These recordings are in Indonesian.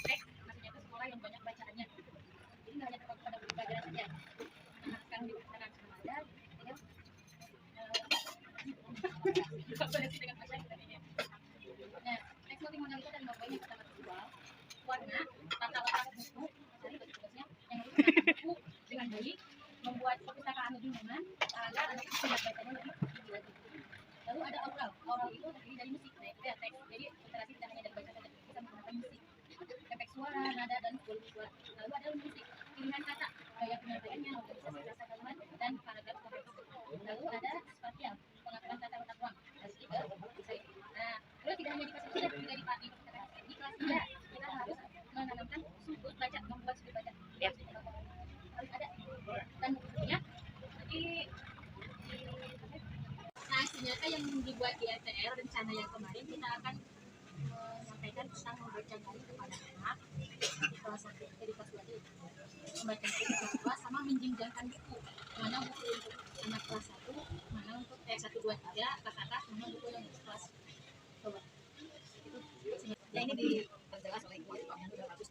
TEK, maksudnya itu sekolah yang banyak bacaannya. Jadi nggak hanya terpaku pada pelajaran saja. Nah, sekarang di perpustakaan sudah ada, ya. Berkoordinasi dengan masyarakat ini. Nah, teks multimodal itu ada 5 poin. Yang pertama visual, warna, tata letak buku, cari tugas-tugasnya yang harus menata buku dengan baik, membuat perpustakaan lebih nyaman agar anak itu minat bacanya lebih tinggi lagi. Lalu ada oral, oral itu terdiri dari musik, nah itu ya teks. Jadi literasi tidak hanya dari baca saja, bisa menggunakan musik, efek suara, nada dan volume suara. Lalu ada musik, pilihan kata, gaya penyampaiannya, organisasi rasa kalimat dan paragraf kompleks. Lalu ada spasial, pengaturan tata letak ruang dari tiga desain. Nah, terus tidak hanya di kelas saja, juga di di kelas 3 kita harus menanamkan sudut baca, membuat sudut baca. Ya. Harus ada dan bukunya nah, ternyata yang dibuat di RTL rencana yang kemarin kita akan menyampaikan tentang membaca nyari kepada anak di kelas 1 di kelas 2 itu membaca nyari di kelas 2 sama menjenjangkan buku, mana buku untuk anak kelas 1, mana untuk kelas 1, 2, 3 ke atas, mana buku yang untuk kelas coba itu ya ini diperjelas oleh Ibu yang sudah bagus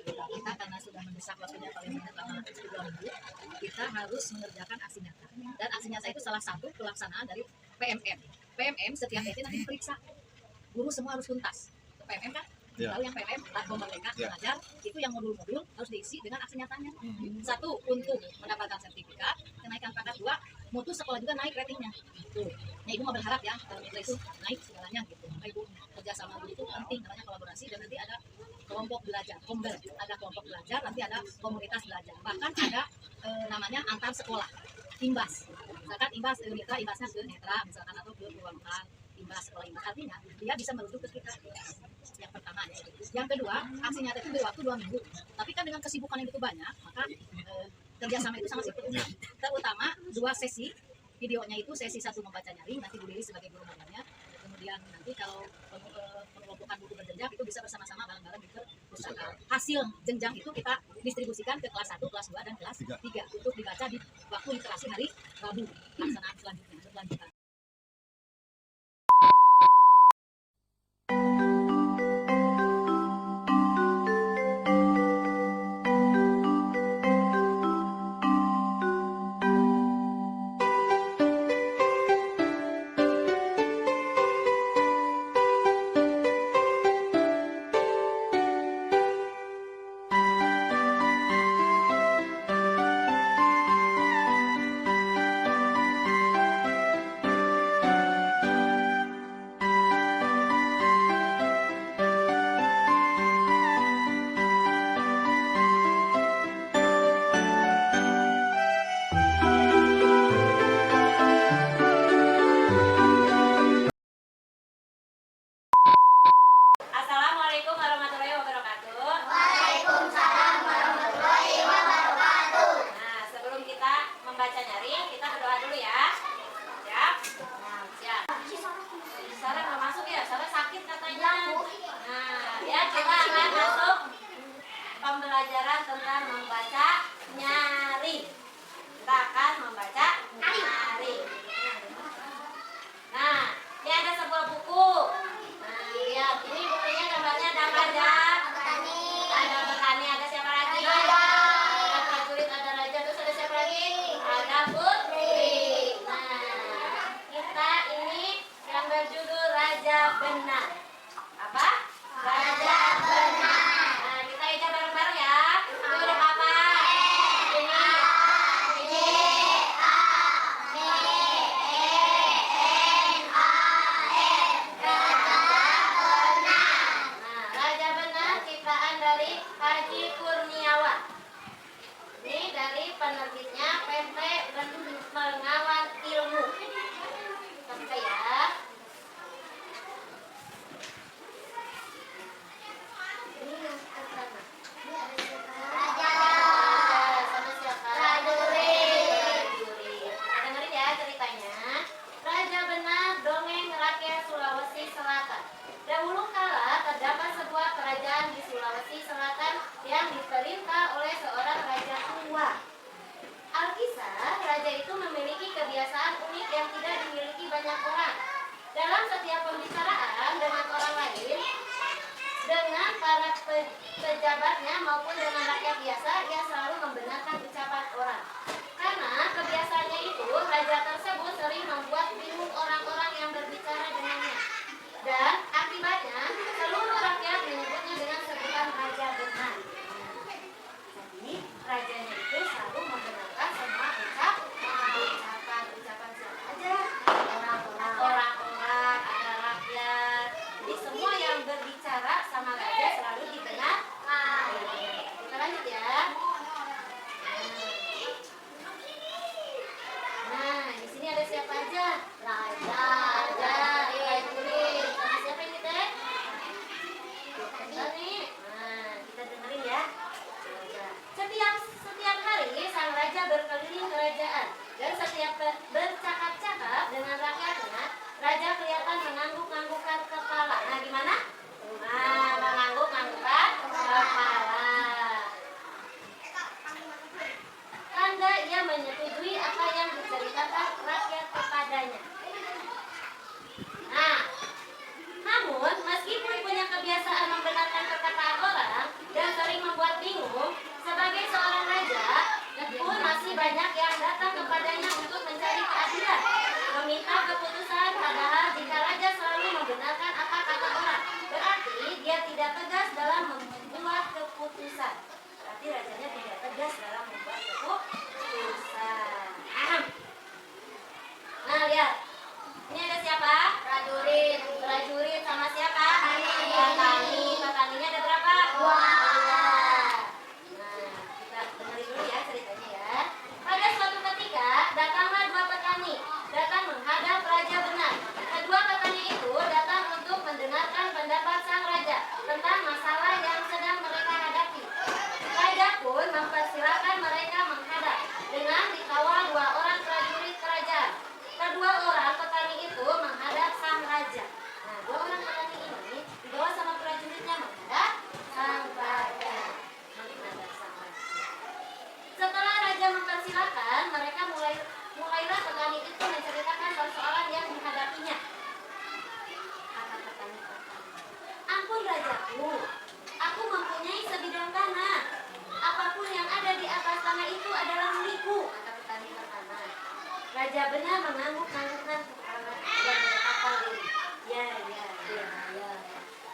kita karena sudah mendesak waktunya paling tidak selama 2 minggu kita harus mengerjakan aksi nyata dan aksi nyata itu salah satu pelaksanaan dari PMM setiap PT nanti diperiksa guru semua harus tuntas PMM kan tahu yang PMM platform merdeka belajar itu yang modul-modul harus diisi dengan aksi nyatanya. Satu untuk mendapatkan sertifikat kenaikan pangkat, 2 mutu sekolah juga naik ratingnya tuh. Nah ibu mau berharap ya kalau itu naik segalanya gitu maka ibu kerja sama guru itu penting namanya kolaborasi dan nanti ada kelompok belajar, ada kelompok belajar, nanti ada komunitas belajar, bahkan ada namanya antar sekolah, imbas, misalkan imbas mitra, imbasnya ke netra, misalkan atau ke Purwamukan, imbas sekolah imbas, artinya dia bisa merujuk ke kita. Yang pertama, yang kedua, aksi nyata itu berwaktu 2 minggu, tapi kan dengan kesibukan yang begitu banyak, maka kerjasama itu sangat penting, terutama 2 sesi, videonya itu sesi 1 membaca nyaring, nanti Bu Lili sebagai guru modalnya. Kemudian nanti kalau pengelompokan buku berjenjang itu bisa bersama-sama bareng-bareng di perpustakaan. Hasil jenjang itu kita distribusikan ke kelas 1, kelas 2, dan kelas 3 untuk dibaca di waktu literasi hari Rabu pelaksanaan selanjutnya berlanjutan. Assalamualaikum warahmatullahi wabarakatuh. Waalaikumsalam warahmatullahi wabarakatuh. Nah, sebelum kita membaca nyaring, kita berdoa dulu ya. Siap? Nah, siap. Sarah nggak masuk ya, Sarah sakit katanya. Nah, ya kita akan masuk pembelajaran tentang membaca nyaring. Kita akan membaca nyaring. Nah, ini ada sebuah buku. Nah, lihat ini bukunya gambarnya ada raja, ada petani, ada siapa lagi? Ada prajurit, ada raja, terus ada siapa lagi? Ada putri. Nah, kita ini yang berjudul Raja Benar. Apa? Raja Benar. Nah, kita ijab bareng-bareng ya. Itu huruf apa? Haji Kurniawan. Ini dari penerbitnya PT Bengawan Ilmu. Sampai ya. Ini yang pertama. Raja sama siapa? Prajurit. Dengerin ya ceritanya. Raja Benar, dongeng rakyat Sulawesi Selatan. Dahulu kala terdapat sebuah kerajaan di Sulawesi Selatan yang diperintah oleh seorang raja tua. Alkisah, raja itu memiliki kebiasaan unik yang tidak dimiliki banyak orang. Dalam setiap pembicaraan dengan orang lain, para pejabatnya maupun dengan rakyat biasa, ia selalu membenarkan ucapan orang. Karena kebiasaannya itu, raja tersebut sering membuat bingung orang-orang yang berbicara dengannya. Dan akibatnya, seluruh rakyat menyebutnya dengan sebutan raja benar. Jadi, rajanya itu selalu membenarkan semua ucapan siapa aja? Orang-orang, ada rakyat. Jadi semua yang berbicara sama raja selalu dibenarkan. Kita lanjut ya. Nah, di sini ada siapa aja? Raja, prajurit. Sama siapa ini teh? Nih. Nah, kita dengerin ya. Setiap hari sang raja berkeliling kerajaan dan setiap bercakap-cakap dengan rakyatnya, raja kelihatan mengangguk-anggukkan kepala. Nah, gimana? Nah, mengangguk-anggukkan kepala. Tanda ia menyetujui apa yang diceritakan rakyat kepadanya. Nah, namun meskipun punya kebiasaan membenarkan perkataan orang dan sering membuat bingung, sebagai seorang raja pun masih banyak yang datang kepadanya untuk mencari keadilan, meminta keputusan. Padahal jika raja selalu membenarkan apa kata orang, berarti dia tidak tegas dalam membuat keputusan. Berarti rajanya tidak tegas dalam membuat keputusan. Nah, lihat. Ini ada siapa? Prajurit. Prajurit sama siapa? Petani. Petaninya ada berapa? 2. Nah, kita dengerin dulu ya ceritanya ya. Pada suatu ketika, datanglah 2 petani datang menghadap Raja Benar. Kedua petani itu datang untuk mendengarkan pendapat sang raja tentang masalah yang sedang mereka hadapi. Raja pun mempersilahkan mereka menghadap dengan dikawal 2 orang prajurit kerajaan. Kedua orang petani itu menghadap sang raja. Nah, 2 orang petani ini dibawa sama prajuritnya menghadap sang raja. Setelah raja mempersilahkan, mereka mulailah petani itu menceritakan persoalan yang dihadapinya. Kata petani, "Ampun rajaku, aku mempunyai sebidang tanah. Apapun yang ada di atas tanah itu adalah milikku," kata petani pertama. Raja Benar mengangguk-anggukkan kepala dan berkata lirih, ya.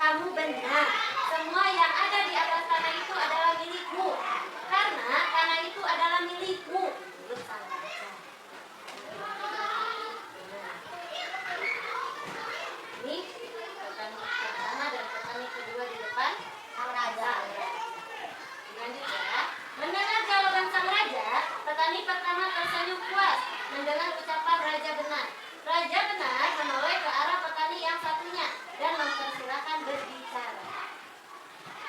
"Kamu benar. Semua yang ada di atas tanah itu adalah milikmu. Karena tanah itu adalah milikmu," menurut sang raja. Ini petani pertama dan petani kedua di depan sang raja. Lanjut ya. Mendengar jawaban sang raja, petani pertama tersenyum puas mendengar ucapan Raja Benar. Raja Benar menoleh ke arah petani yang satunya dan mempersilahkan berbicara.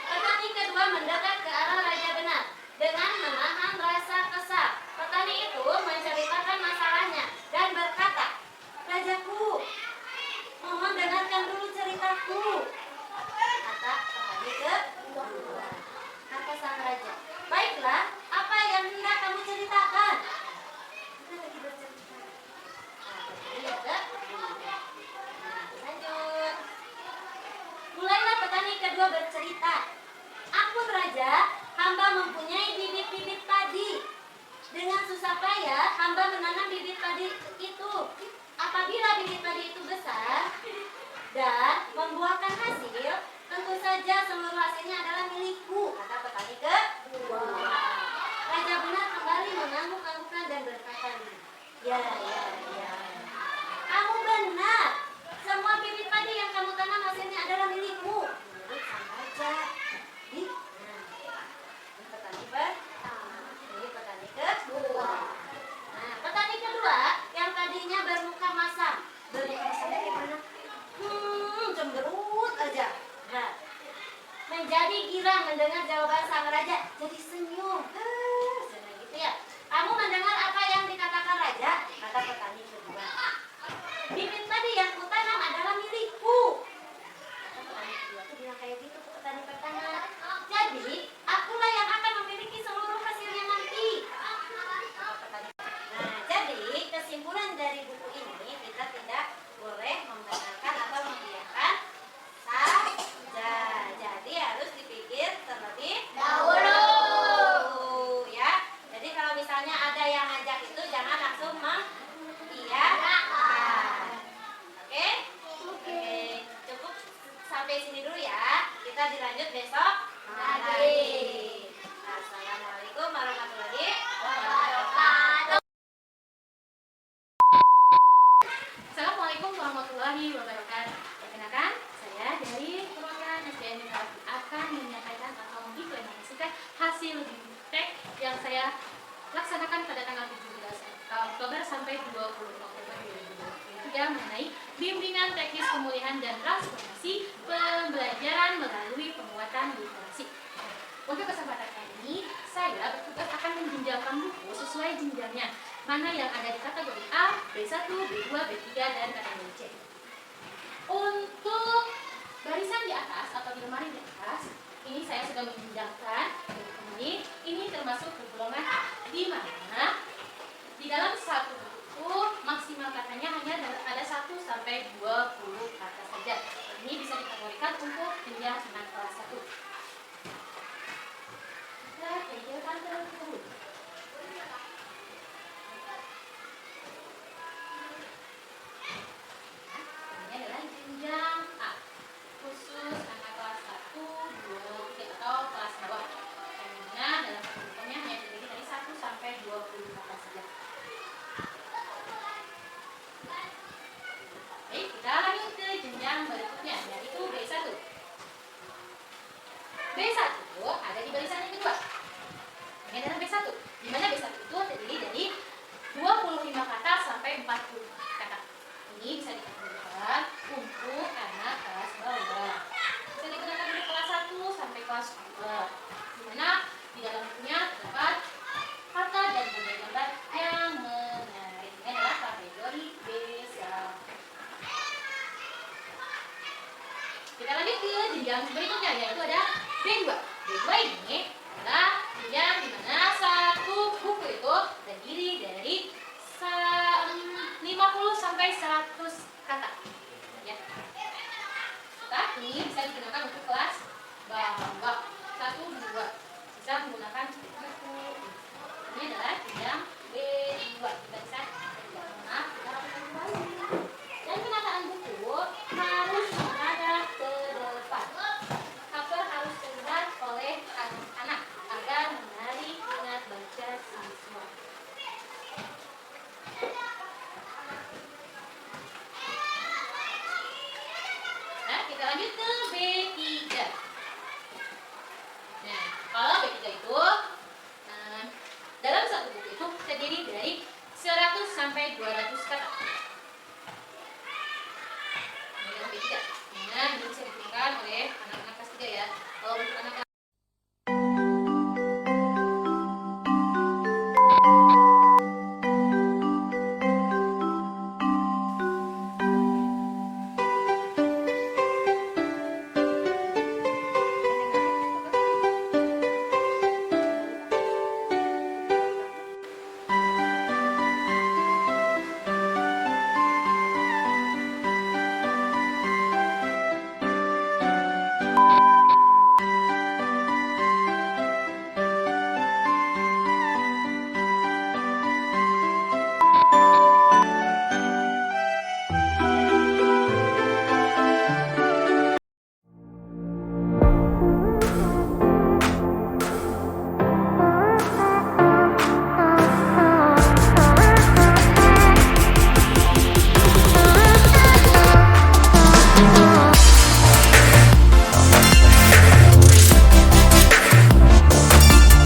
Petani kedua mendekat ke arah Raja Benar dengan menahan rasa kesal. Petani itu menceritakan masalahnya dan berkata, "Rajaku, mohon dengarkan dulu ceritaku," kata petani kedua. Kata sang raja, "Baiklah, apa yang hendak kamu ceritakan?" Kita lagi bercerita. Lanjut. Mulailah petani kedua bercerita. "Ampun raja, hamba mempunyai bibit-bibit padi. Dengan susah payah hamba menanam bibit padi itu. Apabila bibit padi itu besar dan membuahkan hasil, tentu saja seluruh hasilnya adalah milikku," kata petani kedua. Raja Benar kembali mengangguk-anggukkan dan berkata, Ya. "Kamu benar. Semua bibit padi yang kamu tanam hasilnya adalah milikmu," menurut sang raja. Ini petani pertama, ini petani kedua. Nah, petani kedua yang tadinya bermuka masam. Bermuka masamnya gimana? Cemberut aja. Nah, menjadi girang mendengar jawaban sang raja, jadi senyum. Senang gitu ya. "Kamu mendengar apa yang dikatakan raja?" kata petani kedua. "Bibit padi yang kutanam adalah milikku." Kata petani kedua tuh bilang kayak gitu ke petani pertama. "Jadi, akulah yang akan memiliki seluruh hasilnya nanti." Kata petani. Nah, jadi kesimpulan dari buku ini, kita tidak boleh membenarkan atau membiarkan saja. Jadi harus Kita dilanjut besok lagi. Assalamualaikum warahmatullahi wabarakatuh. Assalamualaikum warahmatullahi wabarakatuh. Perkenalkan, saya dari perwakilan SDN akan menyampaikan atau mengimplementasikan hasil BIMTEK yang saya laksanakan pada tanggal 17 Oktober sampai 20 Oktober 2020, yang mengenai bimbingan teknis pemulihan dan transformasi pembelajaran melalui penguatan literasi. Untuk kesempatan ini, saya bertugas akan menjenjangkan buku sesuai jenjangnya, mana yang ada di kategori A, B1, B2, B3, dan kategori C. Untuk barisan di atas atau di lemari di atas, ini saya sudah menjenjangkan ini termasuk ke golongan A, di mana di dalam satu buku maksimal katanya hanya ada 1 sampai 20 kata saja. Ini bisa dikategorikan untuk jenjang anak kelas 1. Kita tampilkan terlebih dahulu. Ini adalah jenjang A, khusus anak kelas 1, 2, 3 atau kelas bawah. Karena dalam satu bukunya hanya terdiri dari 1 sampai 20 kata saja. Baik, kita lanjut ke jenjang berikutnya, yaitu B1. B1 ada di barisan yang kedua. Ini adalah B1, di mana B1 itu terdiri dari 25 kata sampai 40 kata. Ini bisa dikategorikan untuk anak kelas bawah. Bisa digunakan dari kelas 1 sampai kelas 2. Di mana di dalam bukunya terdapat kata dan gambar-gambar yang menarik. Ini adalah kategori B1. Kita lanjut ke jenjang berikutnya, yaitu ada B2. B2 ini adalah jenjang di mana satu buku itu terdiri dari 50 sampai 100 kata. Ya. Tapi bisa digunakan untuk kelas